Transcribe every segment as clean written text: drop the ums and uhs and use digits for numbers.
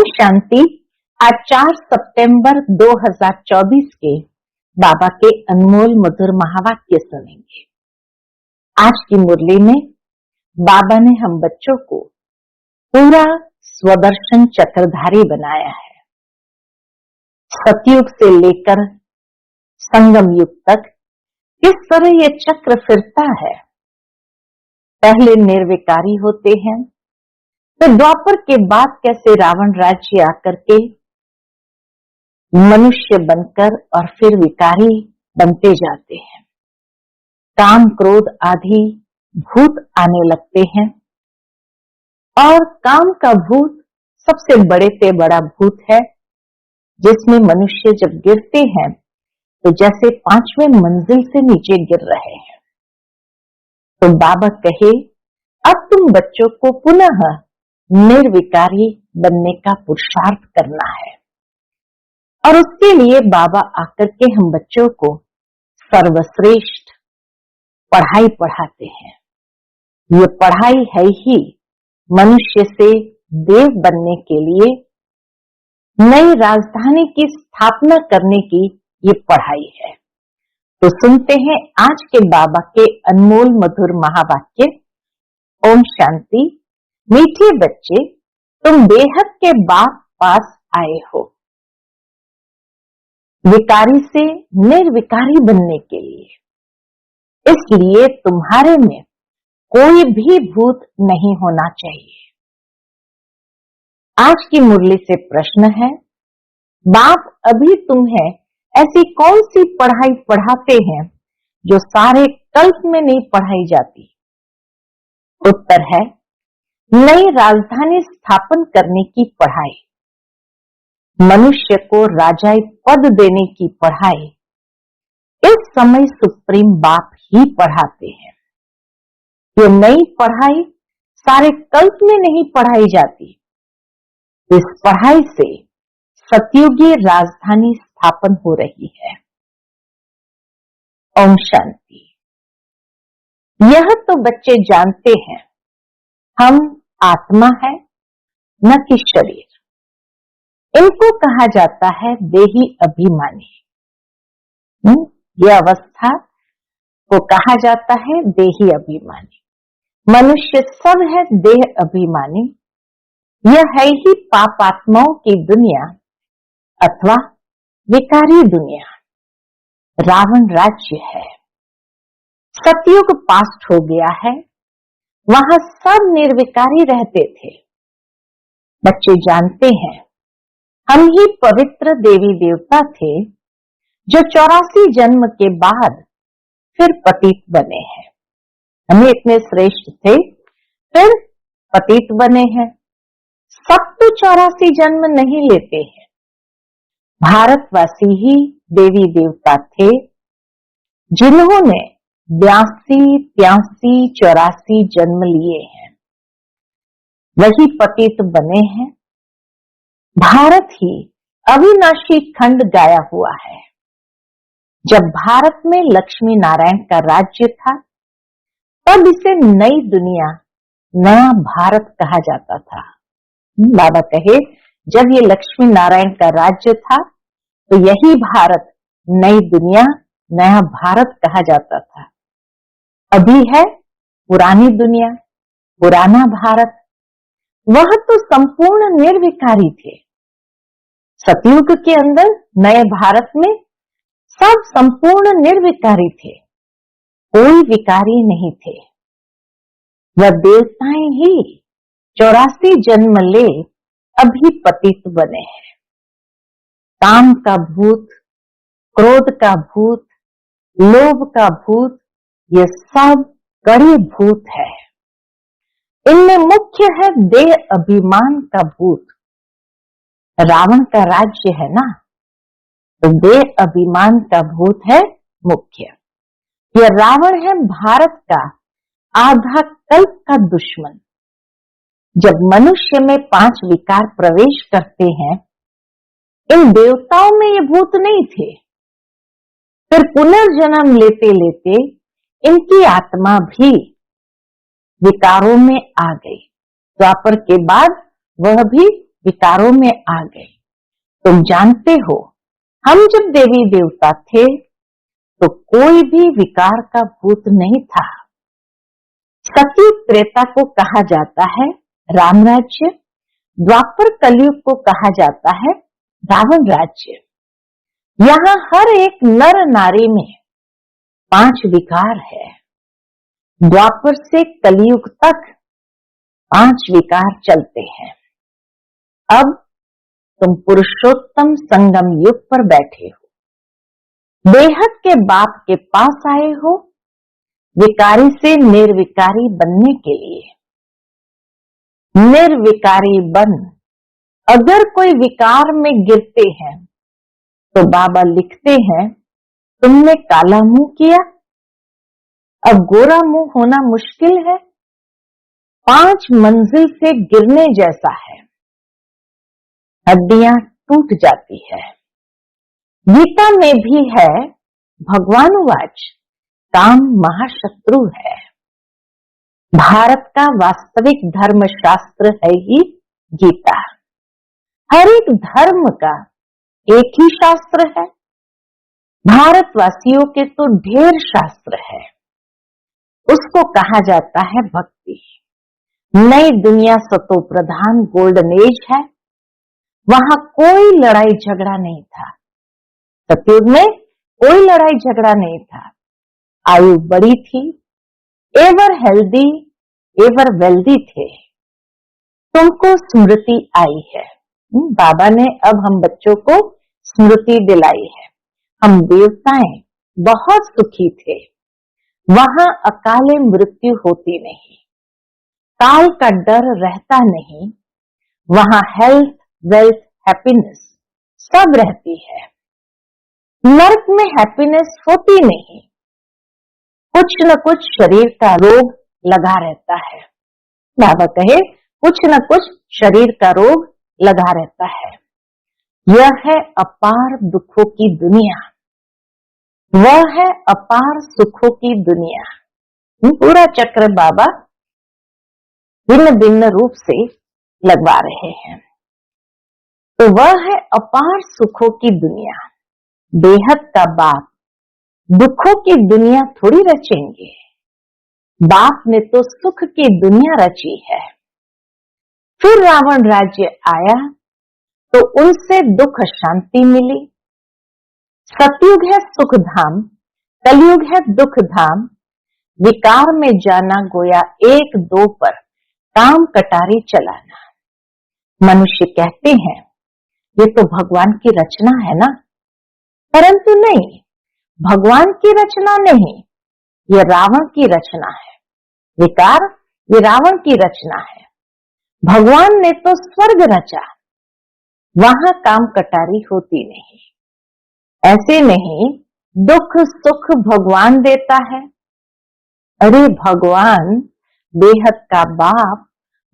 शांति। आज 4 सितंबर 2024 के बाबा के अनमोल मधुर महावाक्य सुनेंगे। आज की मुरली में बाबा ने हम बच्चों को पूरा स्वदर्शन चक्रधारी बनाया है। सतयुग से लेकर संगम युग तक किस तरह ये चक्र फिरता है। पहले निर्विकारी होते हैं, तो द्वापर के बाद कैसे रावण राज्य आकर के मनुष्य बनकर और फिर विकारी बनते जाते हैं। काम क्रोध आदि भूत आने लगते हैं और काम का भूत सबसे बड़े से बड़ा भूत है, जिसमें मनुष्य जब गिरते हैं तो जैसे 5वें मंजिल से नीचे गिर रहे हैं। तो बाबा कहे, अब तुम बच्चों को पुनः निर्विकारी बनने का पुरुषार्थ करना है। और उसके लिए बाबा आकर के हम बच्चों को सर्वश्रेष्ठ पढ़ाई पढ़ाते हैं। ये पढ़ाई है ही मनुष्य से देव बनने के लिए, नई राजधानी की स्थापना करने की ये पढ़ाई है। तो सुनते हैं आज के बाबा के अनमोल मधुर महावाक्य। ओम शांति। मीठे बच्चे, तुम बेहद के बाप पास आए हो विकारी से निर्विकारी बनने के लिए। इसलिए तुम्हारे में कोई भी भूत नहीं होना चाहिए। आज की मुरली से प्रश्न है, बाप अभी तुम्हें ऐसी कौन सी पढ़ाई पढ़ाते हैं जो सारे कल्प में नहीं पढ़ाई जाती? उत्तर है, नई राजधानी स्थापन करने की पढ़ाई, मनुष्य को राजाई पद देने की पढ़ाई इस समय सुप्रीम बाप ही पढ़ाते हैं। ये नई पढ़ाई सारे कल्प में नहीं पढ़ाई जाती। इस पढ़ाई से सतयुगी राजधानी स्थापन हो रही है। ओम शांति। यह तो बच्चे जानते हैं, हम आत्मा है न कि शरीर। इनको कहा जाता है देही अभिमानी। यह अवस्था को कहा जाता है देही अभिमानी। मनुष्य सब है देह अभिमानी। यह है ही पाप आत्माओं की दुनिया अथवा विकारी दुनिया। रावण राज्य है। सतयुग पास्ट हो गया है, वहां सब निर्विकारी रहते थे। बच्चे जानते हैं, हम ही पवित्र देवी देवता थे जो 84 जन्म के बाद फिर पतित बने हैं। हम इतने श्रेष्ठ थे, फिर पतित बने हैं। सब तो 84 जन्म नहीं लेते हैं। भारतवासी ही देवी देवता थे जिन्होंने 82, 83, 84 जन्म लिए हैं, वही पतित बने हैं। भारत ही अविनाशी खंड गाया हुआ है। जब भारत में लक्ष्मी नारायण का राज्य था, तब इसे नई दुनिया, नया भारत कहा जाता था। बाबा कहे, जब ये लक्ष्मी नारायण का राज्य था, तो यही भारत नई दुनिया, नया भारत कहा जाता था। अभी है पुरानी दुनिया, पुराना भारत। वह तो संपूर्ण निर्विकारी थे। सतयुग के अंदर नए भारत में सब संपूर्ण निर्विकारी थे, कोई विकारी नहीं थे। वह देवताएं ही 84 जन्म ले अभी पतित बने हैं। काम का भूत, क्रोध का भूत, लोभ का भूत, ये सब कड़े भूत है। इनमें मुख्य है देह अभिमान का भूत। रावण का राज्य है ना, तो देह अभिमान का भूत है मुख्य। यह रावण है भारत का आधा कल्प का दुश्मन। जब मनुष्य में 5 विकार प्रवेश करते हैं, इन देवताओं में ये भूत नहीं थे। फिर पुनर्जन्म लेते लेते इनकी आत्मा भी विकारों में आ गई। द्वापर के बाद वह भी विकारों में आ गए। तुम जानते हो, हम जब देवी देवता थे तो कोई भी विकार का भूत नहीं था। सतयुग त्रेता को कहा जाता है राम राज्य, द्वापर कलयुग को कहा जाता है रावण राज्य। यहाँ हर एक नर नारी में 5 विकार है। द्वापर से कलयुग तक 5 विकार चलते हैं। अब तुम पुरुषोत्तम संगम युग पर बैठे हो, बेहद के बाप के पास आए हो, विकारी से निर्विकारी बनने के लिए। निर्विकारी बन, अगर कोई विकार में गिरते हैं तो बाबा लिखते हैं, तुमने काला मुंह किया, अब गोरा मुंह होना मुश्किल है। 5 मंजिल से गिरने जैसा है, हड्डियां टूट जाती है। गीता में भी है, भगवानुवाच, काम महाशत्रु है। भारत का वास्तविक धर्म शास्त्र है ही गीता। हर एक धर्म का एक ही शास्त्र है। भारतवासियों के तो ढेर शास्त्र है। उसको कहा जाता है भक्ति। नई दुनिया सतो प्रधान गोल्डन एज है। वहां कोई लड़ाई झगड़ा नहीं था। सतयुग में कोई लड़ाई झगड़ा नहीं था। आयु बड़ी थी, एवर हेल्दी, एवर वेल्दी थे। तुमको स्मृति आई है। बाबा ने अब हम बच्चों को स्मृति दिलाई है। हम देवताएं बहुत सुखी थे। वहां अकाले मृत्यु होती नहीं, काल का डर रहता नहीं। वहां हेल्थ, वेल्थ, हैप्पीनेस सब रहती है। नर्क में हैप्पीनेस होती नहीं। कुछ न कुछ शरीर का रोग लगा रहता है। बाबा कहे, कुछ न कुछ शरीर का रोग लगा रहता है। यह है अपार दुखों की दुनिया, वह है अपार सुखों की दुनिया। पूरा चक्र बाबा भिन्न भिन्न रूप से लगवा रहे हैं। तो वह है अपार सुखों की दुनिया। बेहद का बाप दुखों की दुनिया थोड़ी रचेंगे। बाप ने तो सुख की दुनिया रची है। फिर रावण राज्य आया तो उनसे दुख शांति मिली। सतयुग है सुख धाम, कलयुग है दुख धाम। विकार में जाना गोया 1-2 पर काम कटारी चलाना। मनुष्य कहते हैं ये तो भगवान की रचना है ना, परंतु नहीं, भगवान की रचना नहीं, ये रावण की रचना है। विकार ये रावण की रचना है। भगवान ने तो स्वर्ग रचा, वहां काम कटारी होती नहीं। ऐसे नहीं दुख सुख भगवान देता है। अरे भगवान बेहद का बाप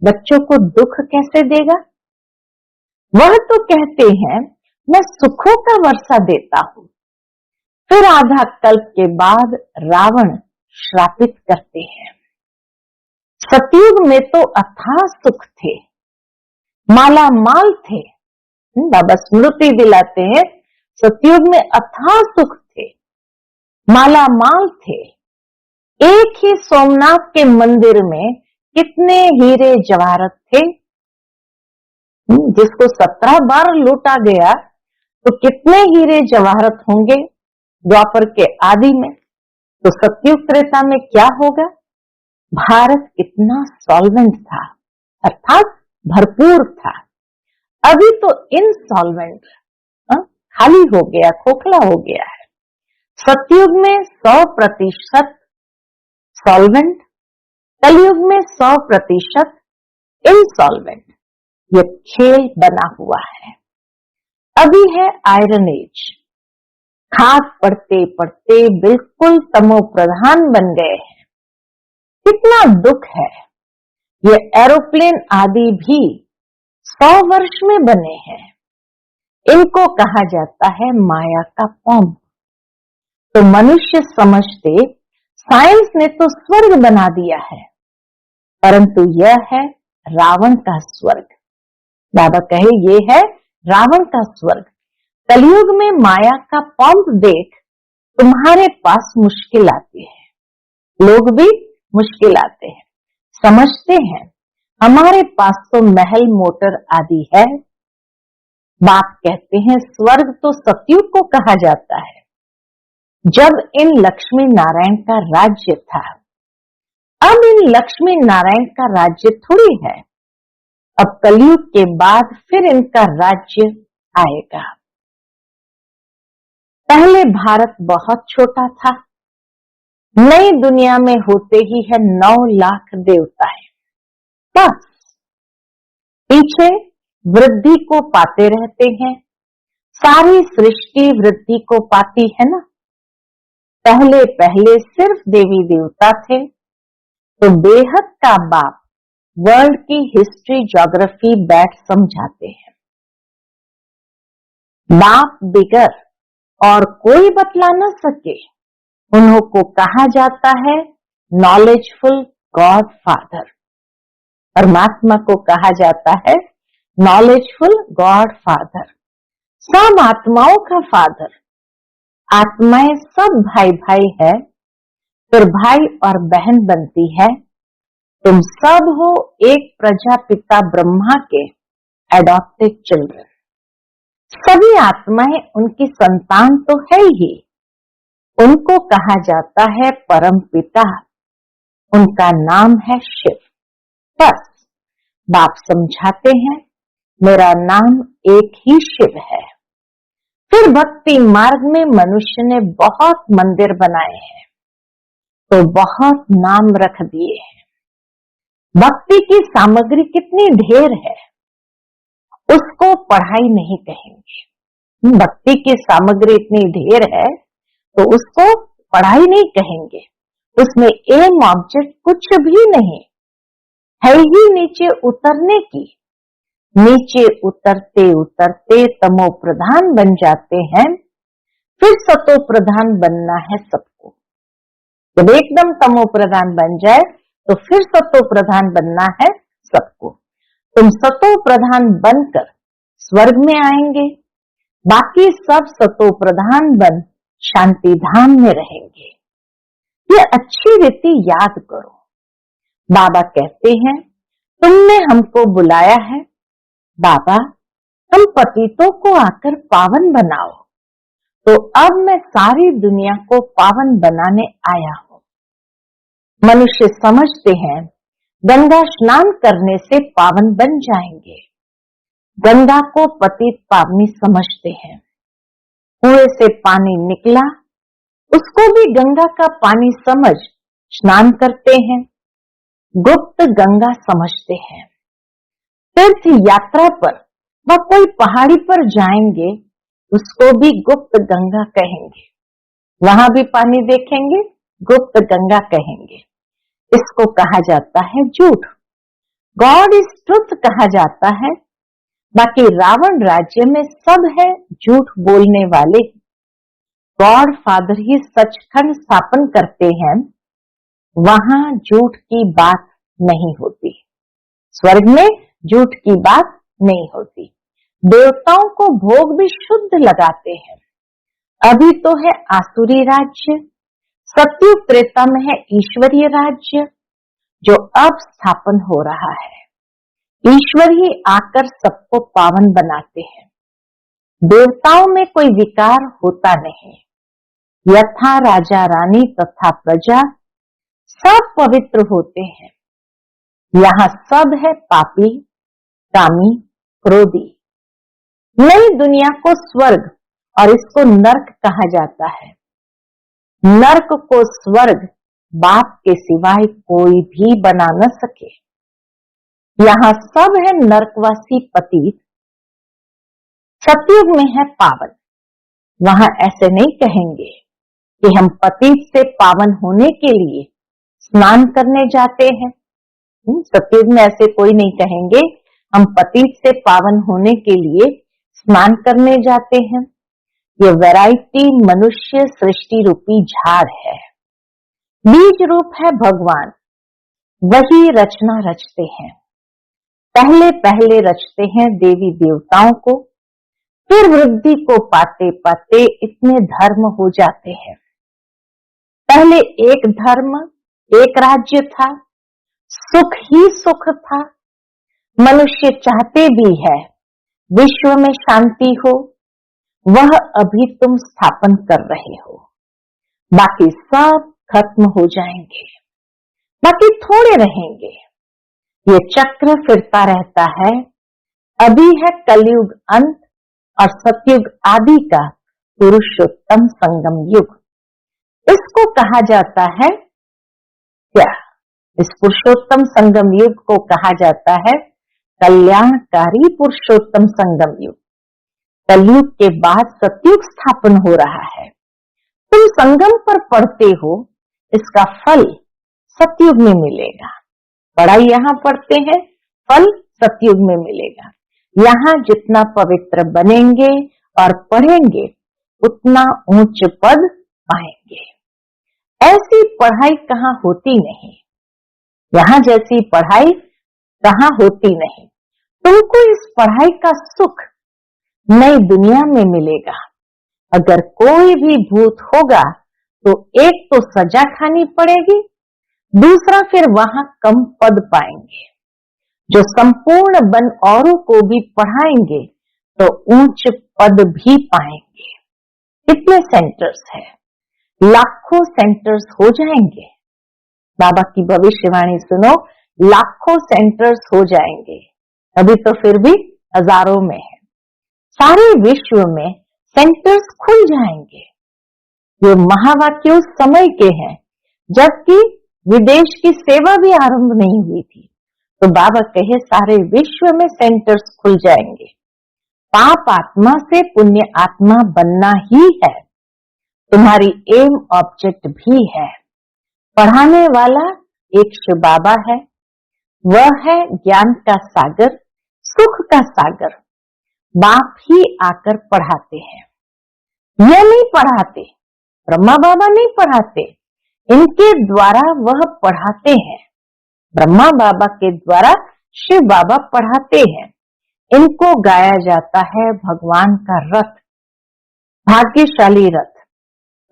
बच्चों को दुख कैसे देगा? वह तो कहते हैं मैं सुखों का वर्षा देता हूं। फिर आधा कल्प के बाद रावण श्रापित करते हैं। सतयुग में तो अथाह सुख थे, माला माल थे। बाबा स्मृति दिलाते हैं, सतयुग में अथाह सुख थे, माला माल थे। एक ही सोमनाथ के मंदिर में कितने हीरे जवाहरत थे। जिसको 17 बार लूटा गया तो कितने हीरे जवाहरत होंगे द्वापर के आदि में। तो सतयुग त्रेता में क्या होगा? भारत कितना सॉल्वेंट था, अर्थात भरपूर था। अभी तो इनसॉल्वेंट, खाली हो गया, खोखला हो गया है। सतयुग में 100% सॉल्वेंट, कलयुग में 100% इनसॉल्वेंट। ये खेल बना हुआ है। अभी है आयरन एज। खाक पड़ते पड़ते बिल्कुल तमो प्रधान बन गए हैं। कितना दुख है। ये एरोप्लेन आदि भी 100 वर्ष में बने हैं। इनको कहा जाता है माया का पंप। तो मनुष्य समझते साइंस ने तो स्वर्ग बना दिया है, परंतु यह है रावण का स्वर्ग। बाबा कहे ये है रावण का स्वर्ग। कलयुग में माया का पंप देख तुम्हारे पास मुश्किल आती है। लोग भी मुश्किल आते हैं, समझते हैं हमारे पास तो महल मोटर आदि है। बाप कहते हैं स्वर्ग तो सतयुग को कहा जाता है, जब इन लक्ष्मी नारायण का राज्य था। अब इन लक्ष्मी नारायण का राज्य थोड़ी है, अब कलयुग के बाद फिर इनका राज्य आएगा। पहले भारत बहुत छोटा था, नई दुनिया में होते ही है 9 लाख देवताएं। बस पीछे वृद्धि को पाते रहते हैं, सारी सृष्टि वृद्धि को पाती है ना। पहले पहले सिर्फ देवी देवता थे, तो बेहद का बाप वर्ल्ड की हिस्ट्री ज्योग्राफी बैठ समझाते हैं। बाप बिगर और कोई बतला न सके, उन्हों को कहा जाता है नॉलेजफुल गॉड फादर। परमात्मा को कहा जाता है नॉलेजफुल गॉड फादर, सब आत्माओं का फादर। आत्माएं सब भाई भाई है, फिर भाई और बहन बनती है। तुम सब हो एक प्रजापिता ब्रह्मा के एडॉप्टेड चिल्ड्रन। सभी आत्माएं उनकी संतान तो है ही, उनको कहा जाता है परम पिता, उनका नाम है शिव। बस बाप समझाते हैं मेरा नाम एक ही शिव है। फिर भक्ति मार्ग में मनुष्य ने बहुत मंदिर बनाए हैं, तो बहुत नाम रख दिए हैं। भक्ति की सामग्री कितनी ढेर है, उसको पढ़ाई नहीं कहेंगे। भक्ति की सामग्री इतनी ढेर है तो उसको पढ़ाई नहीं कहेंगे। उसमें एम ऑब्जेक्ट कुछ भी नहीं है, ही नीचे उतरने की। नीचे उतरते उतरते तमो प्रधान बन जाते हैं, फिर सतो प्रधान बनना है सबको। जब एकदम तमो प्रधान बन जाए तो फिर सतो प्रधान बनना है सबको। तुम सतो प्रधान बनकर स्वर्ग में आएंगे, बाकी सब सतो प्रधान बन शांति धाम में रहेंगे। ये अच्छी रीति याद करो। बाबा कहते हैं तुमने हमको बुलाया है बाबा, हम पतितों को आकर पावन बनाओ। तो अब मैं सारी दुनिया को पावन बनाने आया हूं। मनुष्य समझते हैं गंगा स्नान करने से पावन बन जाएंगे। गंगा को पतित पावनी समझते हैं। कुएं से पानी निकला, उसको भी गंगा का पानी समझ स्नान करते हैं। गुप्त गंगा समझते हैं। तीर्थ यात्रा पर व कोई पहाड़ी पर जाएंगे, उसको भी गुप्त गंगा कहेंगे। वहां भी पानी देखेंगे, गुप्त गंगा कहेंगे। इसको कहा जाता है झूठ। गॉड इज ट्रुथ कहा जाता है। बाकी रावण राज्य में सब है झूठ बोलने वाले। गॉड फादर ही सचखंड स्थापन करते हैं, वहां झूठ की बात नहीं होती। स्वर्ग में झूठ की बात नहीं होती। देवताओं को भोग भी शुद्ध लगाते हैं। अभी तो है आसुरी राज्य, सतयुग त्रेता में है ईश्वरीय राज्य, जो अब स्थापन हो रहा है। ईश्वर ही आकर सबको पावन बनाते हैं। देवताओं में कोई विकार होता नहीं। यथा राजा रानी तथा प्रजा सब पवित्र होते हैं। यहाँ सब है पापी, कामी, क्रोधी। नई दुनिया को स्वर्ग और इसको नर्क कहा जाता है। नर्क को स्वर्ग बाप के सिवाय कोई भी बना न सके। यहाँ सब है नर्कवासी पतित, सतयुग में है पावन। वहां ऐसे नहीं कहेंगे कि हम पतित से पावन होने के लिए स्नान करने जाते हैं। सतयुग में ऐसे कोई नहीं कहेंगे हम पतित से पावन होने के लिए स्नान करने जाते हैं। ये वैरायटी मनुष्य सृष्टि रूपी झाड़ है। बीज रूप है भगवान, वही रचना रचते हैं। पहले पहले रचते हैं देवी देवताओं को, फिर वृद्धि को पाते पाते इतने धर्म हो जाते हैं। पहले एक धर्म, एक राज्य था, सुख ही सुख था। मनुष्य चाहते भी है विश्व में शांति हो, वह अभी तुम स्थापन कर रहे हो। बाकी सब खत्म हो जाएंगे, बाकी थोड़े रहेंगे। ये चक्र फिरता रहता है। अभी है कलयुग अंत और सतयुग आदि का पुरुषोत्तम संगम युग। इसको कहा जाता है क्या? इस पुरुषोत्तम संगम युग को कहा जाता है कल्याणकारी पुरुषोत्तम संगम युग। कलयुग के बाद सतयुग स्थापन हो रहा है। तुम संगम पर पढ़ते हो, इसका फल सतयुग में मिलेगा। पढ़ाई यहाँ पढ़ते हैं, फल सतयुग में मिलेगा। यहाँ जितना पवित्र बनेंगे और पढ़ेंगे उतना ऊंच पद पाएंगे। ऐसी पढ़ाई कहाँ होती नहीं, यहाँ जैसी पढ़ाई कहाँ होती नहीं। तुमको इस पढ़ाई का सुख नई दुनिया में मिलेगा। अगर कोई भी भूत होगा तो एक तो सजा खानी पड़ेगी, दूसरा फिर वहां कम पद पाएंगे। जो संपूर्ण बन औरों को भी पढ़ाएंगे तो ऊंच पद भी पाएंगे। कितने सेंटर्स है, लाखों सेंटर्स हो जाएंगे। बाबा की भविष्यवाणी सुनो, लाखों सेंटर्स हो जाएंगे। अभी तो फिर भी हजारों में है। सारे विश्व में सेंटर्स खुल जाएंगे। ये महावाक्य उस समय के हैं जबकि विदेश की सेवा भी आरंभ नहीं हुई थी। तो बाबा कहे सारे विश्व में सेंटर्स खुल जाएंगे। पाप आत्मा से पुण्य आत्मा बनना ही है, तुम्हारी एम ऑब्जेक्ट भी है। पढ़ाने वाला एक शिव बाबा है, वह है ज्ञान का सागर, सुख का सागर। बाप ही आकर पढ़ाते हैं। यह नहीं पढ़ाते, ब्रह्मा बाबा नहीं पढ़ाते, इनके द्वारा वह पढ़ाते हैं। ब्रह्मा बाबा के द्वारा शिव बाबा पढ़ाते हैं। इनको गाया जाता है भगवान का रथ, भाग्यशाली रथ।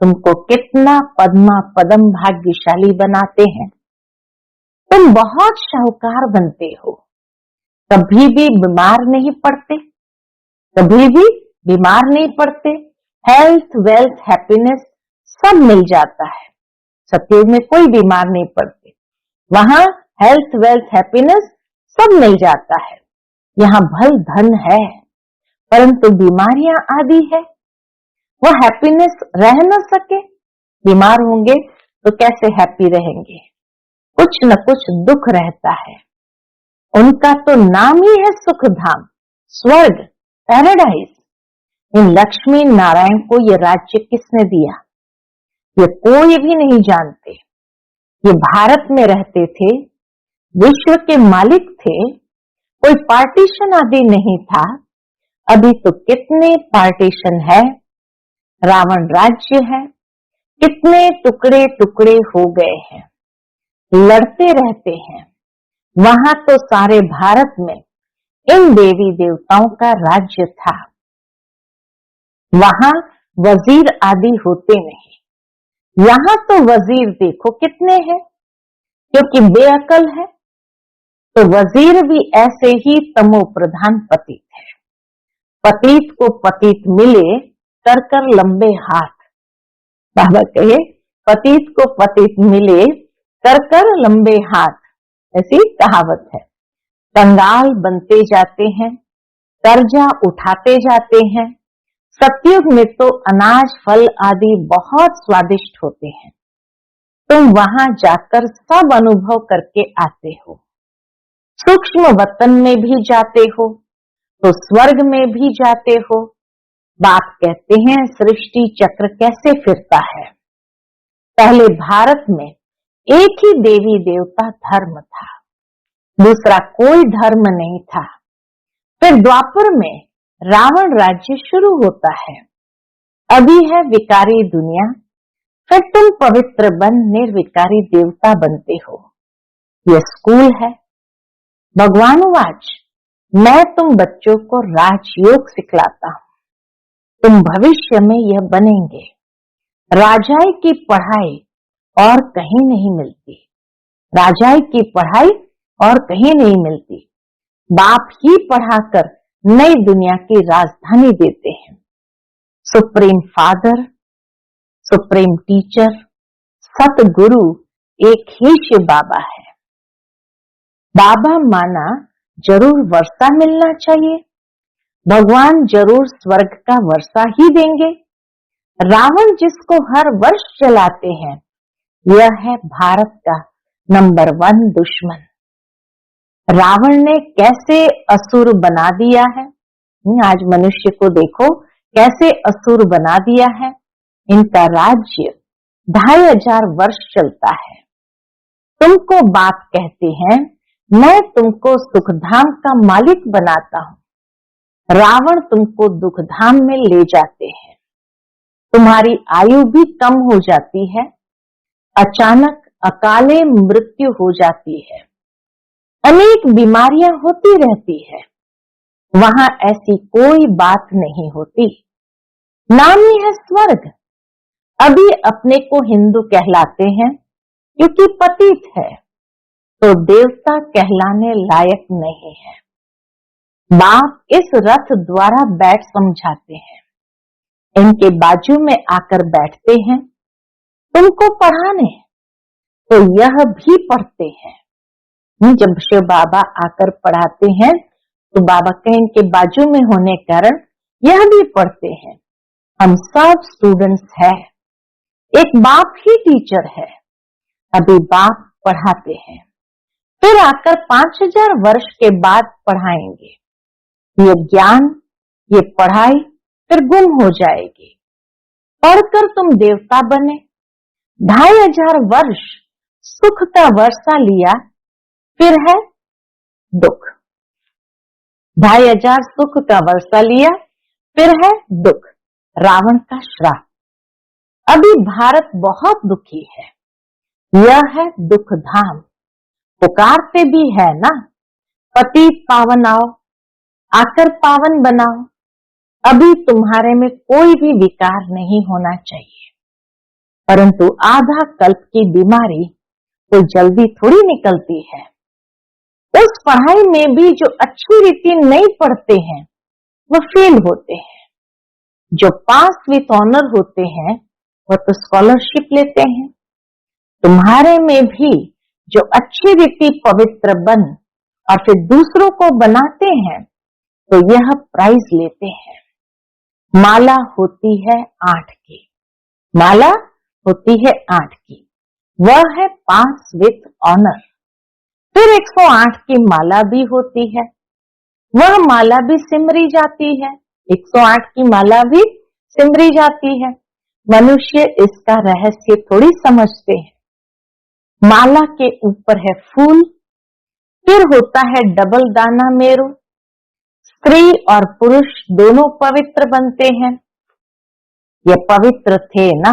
तुमको कितना पद्मा पदम भाग्यशाली बनाते हैं। तुम बहुत शाहूकार बनते हो, कभी भी बीमार नहीं पड़ते, कभी भी बीमार नहीं पड़ते। हेल्थ, वेल्थ, हैप्पीनेस सब मिल जाता है। सतयुग में कोई बीमार नहीं पड़ते, वहां हेल्थ, वेल्थ, हैप्पीनेस सब मिल जाता है। यहाँ भल धन है परंतु बीमारियां आदि है, वो हैप्पीनेस रह न सके। बीमार होंगे तो कैसे हैप्पी रहेंगे, कुछ न कुछ दुख रहता है। उनका तो नाम ही है सुख धाम, स्वर्ग, पैराडाइज। इन लक्ष्मी नारायण को ये राज्य किसने दिया, ये कोई भी नहीं जानते। ये भारत में रहते थे, विश्व के मालिक थे, कोई पार्टीशन आदि नहीं था। अभी तो कितने पार्टीशन है, रावण राज्य है, कितने टुकड़े टुकड़े हो गए हैं, लड़ते रहते हैं। वहां तो सारे भारत में इन देवी देवताओं का राज्य था। वहां वजीर आदि होते नहीं। यहां तो वजीर देखो कितने हैं, क्योंकि बेअकल है। तो वजीर भी ऐसे ही तमो प्रधान पतित है। पतित को पतित मिले कर कर लंबे हाथ। बाबा कहे पतित को पतित मिले कर कर लंबे हाथ, ऐसी कहावत है। कंगाल बनते जाते हैं, कर्जा उठाते जाते हैं। सतयुग में तो अनाज फल आदि बहुत स्वादिष्ट होते हैं। तुम वहां जाकर सब अनुभव करके आते हो। सूक्ष्म वतन में भी जाते हो तो स्वर्ग में भी जाते हो। बाप कहते हैं सृष्टि चक्र कैसे फिरता है। पहले भारत में एक ही देवी देवता धर्म था, दूसरा कोई धर्म नहीं था। फिर द्वापर में रावण राज्य शुरू होता है। अभी है विकारी दुनिया, फिर तुम पवित्र बन निर्विकारी देवता बनते हो। यह स्कूल है। भगवान वाच, मैं तुम बच्चों को राजयोग सिखलाता हूं, तुम भविष्य में यह बनेंगे। राजाई की पढ़ाई और कहीं नहीं मिलती, राजाई की पढ़ाई और कहीं नहीं मिलती। बाप ही पढ़ाकर नई दुनिया की राजधानी देते हैं। सुप्रीम फादर, सुप्रीम टीचर, सतगुरु एक ही शिव बाबा है। बाबा माना जरूर वर्षा मिलना चाहिए, भगवान जरूर स्वर्ग का वर्षा ही देंगे। रावण जिसको हर वर्ष जलाते हैं, यह है भारत का नंबर 1 दुश्मन। रावण ने कैसे असुर बना दिया है, आज मनुष्य को देखो कैसे असुर बना दिया है। इनका राज्य 2500 वर्ष चलता है। तुमको बाप कहते हैं, मैं तुमको सुखधाम का मालिक बनाता हूं। रावण तुमको दुखधाम में ले जाते हैं। तुम्हारी आयु भी कम हो जाती है, अचानक अकाले मृत्यु हो जाती है, अनेक बीमारियां होती रहती है। वहां ऐसी कोई बात नहीं होती, नाम ही है स्वर्ग। अभी अपने को हिंदू कहलाते हैं क्योंकि पतित है, तो देवता कहलाने लायक नहीं है। बाप इस रथ द्वारा बैठ समझाते हैं, इनके बाजू में आकर बैठते हैं तुमको पढ़ाने, तो यह भी पढ़ते हैं। जब शिव बाबा आकर पढ़ाते हैं तो बाबा के इनके बाजू में होने कारण यह भी पढ़ते हैं। हम सब स्टूडेंट्स हैं, एक बाप ही टीचर है। अभी बाप पढ़ाते हैं, फिर आकर 5000 वर्ष के बाद पढ़ाएंगे। ये ज्ञान, ये पढ़ाई फिर गुम हो जाएगी। पढ़कर तुम देवता बने, 2500 वर्ष सुख का वर्षा लिया, फिर है दुख। 2500 सुख का वर्षा लिया, फिर है दुख, रावण का श्राप। अभी भारत बहुत दुखी है, यह है दुख धाम। पुकारते भी है ना, पतित पावन आओ, आकर पावन बनाओ। अभी तुम्हारे में कोई भी विकार नहीं होना चाहिए, परंतु आधा कल्प की बीमारी तो जल्दी थोड़ी निकलती है। उस पढ़ाई में भी जो अच्छी रीति नहीं पढ़ते हैं वह फेल होते हैं, जो पास विथ ऑनर होते हैं वह तो स्कॉलरशिप लेते हैं। तुम्हारे में भी जो अच्छी रीति पवित्र बन और फिर दूसरों को बनाते हैं तो यह प्राइज लेते हैं। माला होती है 8 की, माला होती है 8 की, वह है पास विथ ऑनर। फिर 108 की माला भी होती है, वह माला भी सिमरी जाती है, 108 की माला भी सिमरी जाती है। मनुष्य इसका रहस्य थोड़ी समझते हैं। माला के ऊपर है फूल, फिर होता है डबल दाना मेरू। स्त्री और पुरुष दोनों पवित्र बनते हैं। ये पवित्र थे ना,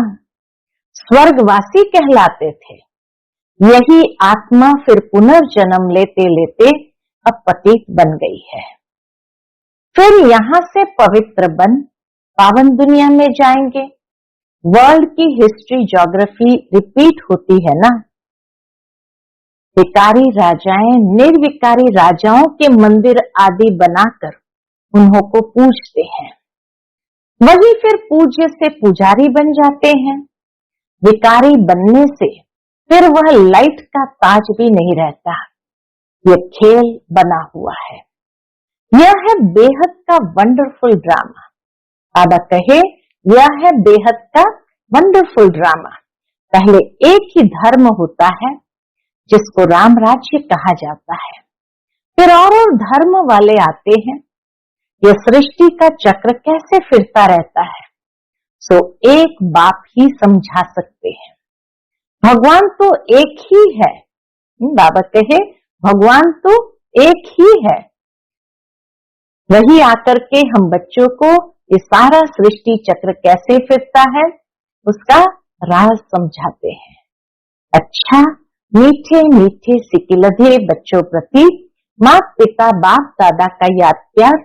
स्वर्गवासी कहलाते थे। यही आत्मा फिर पुनर्जन्म लेते लेते अब पतित बन गई है। फिर यहां से पवित्र बन पावन दुनिया में जाएंगे। वर्ल्ड की हिस्ट्री ज्योग्राफी रिपीट होती है ना। विकारी राजाएं निर्विकारी राजाओं के मंदिर आदि बनाकर उन्हों को पूजते हैं, वही फिर पूज्य से पुजारी बन जाते हैं। विकारी बनने से फिर वह लाइट का ताज भी नहीं रहता। यह खेल बना हुआ है, यह है बेहद का वंडरफुल ड्रामा। बाबा कहे यह है बेहद का वंडरफुल ड्रामा। पहले एक ही धर्म होता है जिसको राम राज्य कहा जाता है, फिर और धर्म वाले आते हैं। यह सृष्टि का चक्र कैसे फिरता रहता है, सो एक बाप ही समझा सकते हैं। भगवान तो एक ही है। बाबा कहे भगवान तो एक ही है। वही आकर के हम बच्चों को ये सारा सृष्टि चक्र कैसे फिरता है उसका राज समझाते हैं। अच्छा, मीठे मीठे सिकिलधे बच्चों प्रति माता पिता बाप दादा का याद प्यार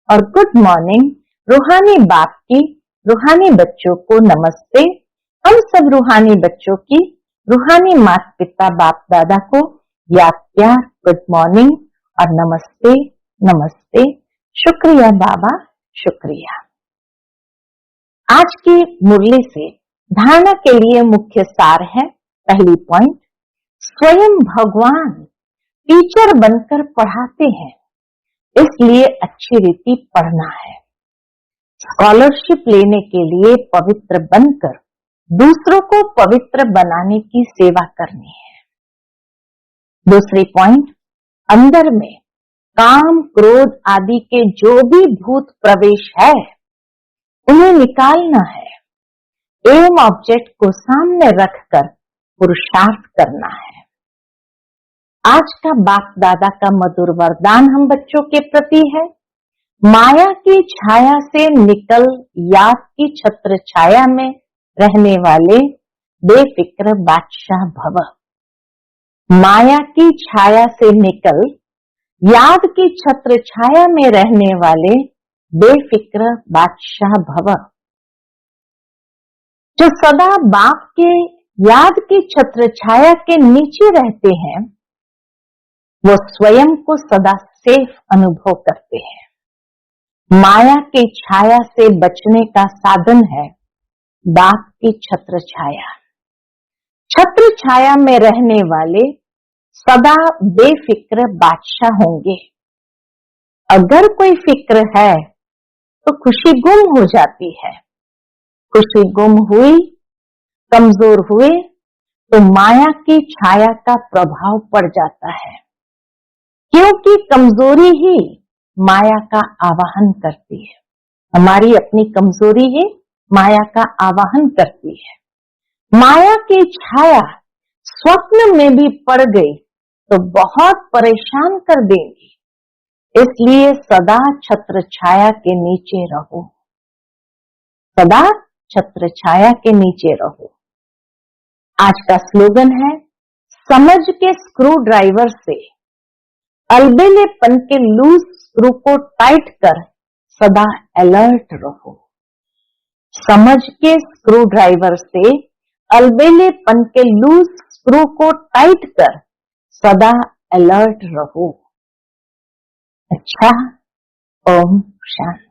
और गुड मॉर्निंग। रूहानी बाप की रूहानी बच्चों को नमस्ते। हम सब रूहानी बच्चों की रूहानी माता पिता बाप दादा को याद प्यार, गुड मॉर्निंग और नमस्ते नमस्ते। शुक्रिया बाबा, शुक्रिया। आज की मुरली से धारणा के लिए मुख्य सार है। पहली पॉइंट, स्वयं भगवान टीचर बनकर पढ़ाते हैं, इसलिए अच्छी रीति पढ़ना है। स्कॉलरशिप लेने के लिए पवित्र बनकर दूसरों को पवित्र बनाने की सेवा करनी है। दूसरी पॉइंट, अंदर में काम क्रोध आदि के जो भी भूत प्रवेश है उन्हें निकालना है। एम ऑब्जेक्ट को सामने रखकर पुरुषार्थ करना है। आज का बाप दादा का मधुर वरदान हम बच्चों के प्रति है, माया की छाया से निकल याद की छत्र छाया में रहने वाले बेफिक्र बादशाह भव। माया की छाया से निकल याद की छत्र छाया में रहने वाले बेफिक्र बादशाह भव। जो सदा बाप के याद की छत्र छाया के नीचे रहते हैं वो स्वयं को सदा सेफ अनुभव करते हैं। माया की छाया से बचने का साधन है बाप की छत्र छाया। छत्र छाया में रहने वाले सदा बेफिक्र बादशाह होंगे। अगर कोई फिक्र है तो खुशी गुम हो जाती है। खुशी गुम हुई, कमजोर हुए तो माया की छाया का प्रभाव पड़ जाता है, क्योंकि कमजोरी ही माया का आवाहन करती है। हमारी अपनी कमजोरी ही माया का आवाहन करती है। माया की छाया स्वप्न में भी पड़ गई तो बहुत परेशान कर देगी, इसलिए सदा छत्र छाया के नीचे रहो। सदा छत्र छाया के नीचे रहो। आज का स्लोगन है, समझ के स्क्रू ड्राइवर से अलबेलेपन के लूज स्क्रू को टाइट कर सदा अलर्ट रहो। समझ के स्क्रू ड्राइवर से अलबेलेपन के लूज स्क्रू को टाइट कर सदा अलर्ट रहो। अच्छा, ओम शांति।